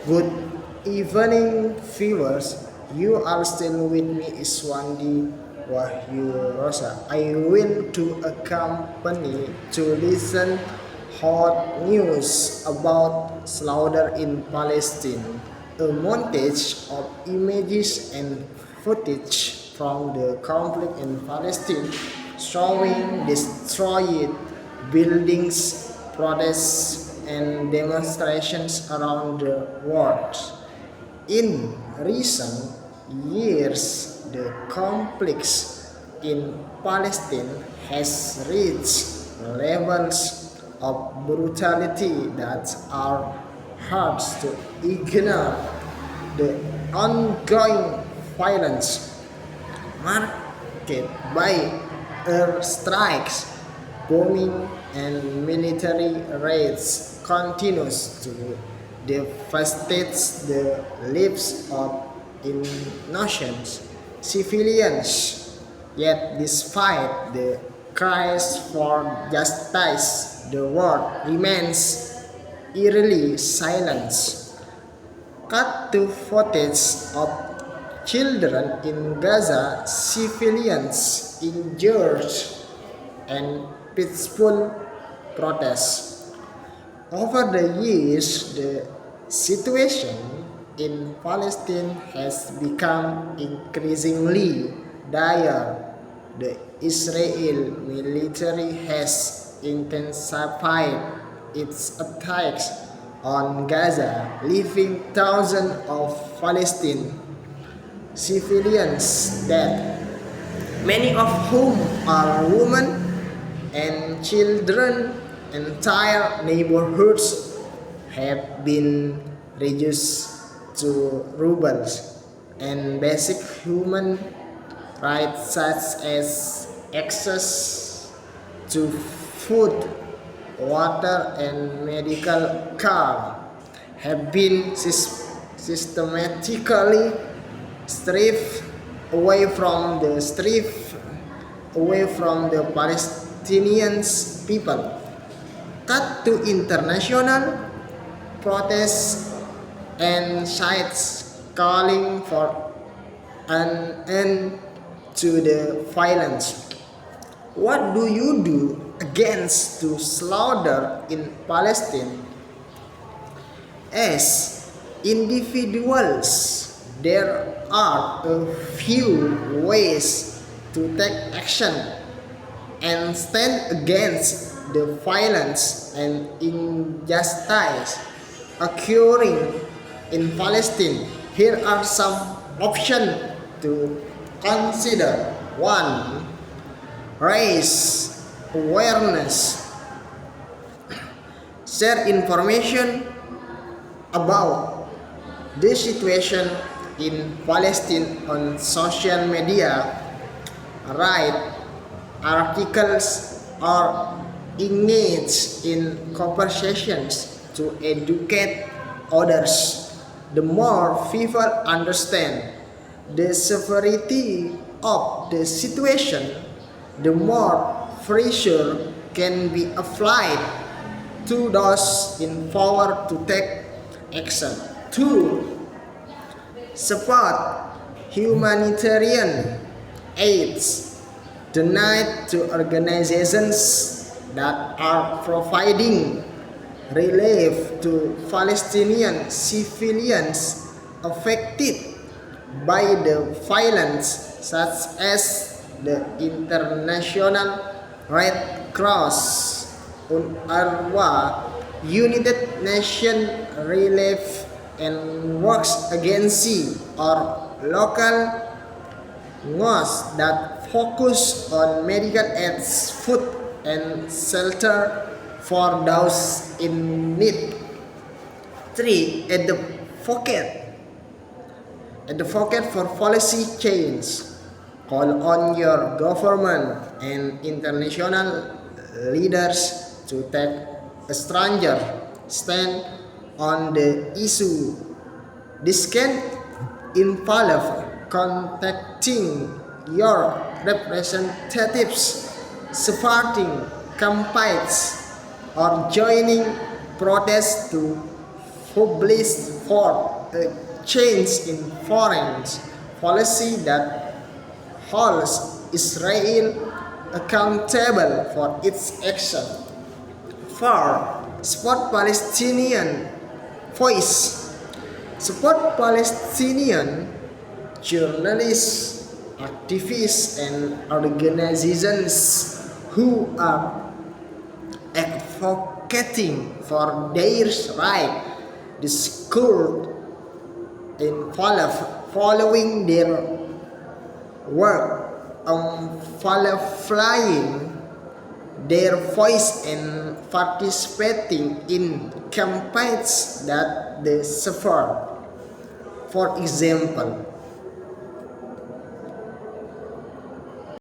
Good evening, viewers. You are still with me, Iswandi Wahyu Rosa. I will to accompany to listen hot news about slaughter in Palestine. A montage of images and footage from the conflict in Palestine showing destroyed buildings, protests, and demonstrations around the world. In recent years, the conflict in Palestine has reached levels of brutality that are hard to ignore. The ongoing violence marked by airstrikes, bombing, and military raids continues to devastate the lives of innocent civilians. Yet, despite the cries for justice, the world remains eerily silent. Cut to footage of children in Gaza, civilians injured, and peaceful protests. Over the years, the situation in Palestine has become increasingly dire. The Israel military has intensified its attacks on Gaza, leaving thousands of Palestinian civilians dead, many of whom are women and children. Entire neighborhoods have been reduced to rubble, and basic human rights such as access to food, water, and medical care have been systematically stripped away from the Palestinian people. Cut to international protests and sites calling for an end to the violence. What do you do against the slaughter in Palestine? As individuals, there are a few ways to take action and stand against the violence and injustice occurring in Palestine. Here are some options to consider. 1. Raise awareness. Share information about the situation in Palestine on social media. Write articles or engage in conversations to educate others. The more people understand the severity of the situation, the more pressure can be applied to those in power to take action. 2. Support humanitarian aid. Donate to organizations that are providing relief to Palestinian civilians affected by the violence, such as the International Red Cross, UNRWA, United Nations Relief and Works Agency, or local NGOs that focus on medical aid, food, and shelter for those in need. 3. Advocate for policy change. Call on your government and international leaders to take a stronger stand on the issue. This can involve contacting your representatives, supporting campaigns, or joining protests to publish Fourth, a change in foreign policy that holds Israel accountable for its action. Fourth, support Palestinian voice. Support Palestinian journalists, activists, and organizations who are advocating for their right. Discouraged in following their work, amplifying their voice and participating in campaigns that they support. For example,